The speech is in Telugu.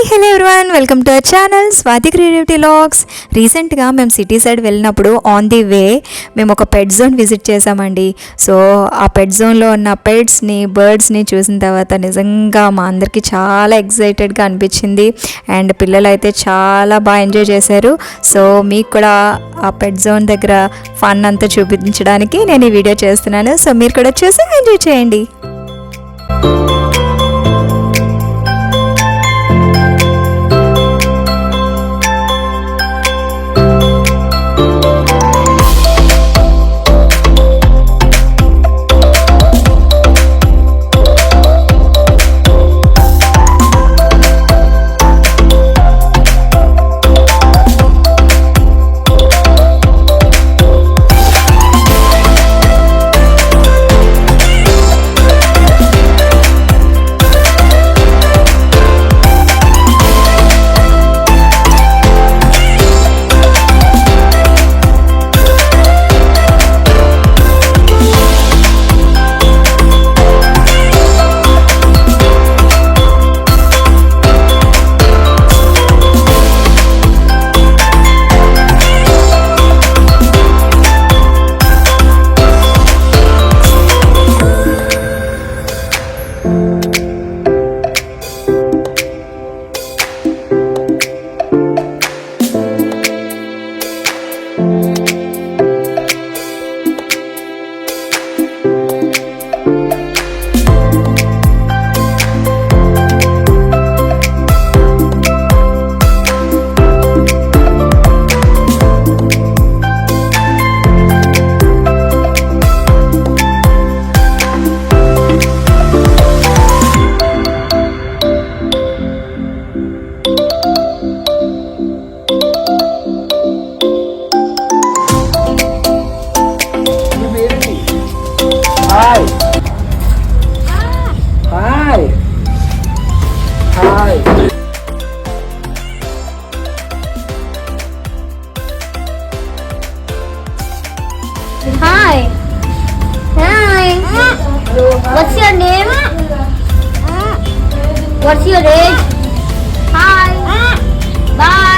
Hello everyone, welcome to our channel Swathi creativity vlogs. రీసెంట్గా మేము సిటీ సైడ్ వెళ్ళినప్పుడు ఆన్ ది వే మేము ఒక పెట్ జోన్ విజిట్ చేసామండి. సో ఆ పెట్ జోన్లో ఉన్న పెట్స్ని, బర్డ్స్ని చూసిన తర్వాత నిజంగా మా అందరికీ చాలా ఎక్సైటెడ్గా అనిపించింది. అండ్ పిల్లలు అయితే చాలా బాగా ఎంజాయ్ చేశారు. సో మీకు కూడా ఆ పెట్ జోన్ దగ్గర ఫన్ అంతా చూపించడానికి నేను ఈ వీడియో చేస్తున్నాను. సో మీరు కూడా చూసి ఎంజాయ్ చేయండి. Hi. Hi. Hi. Hi. Hi. What's your name? What's your age? Hi. Bye.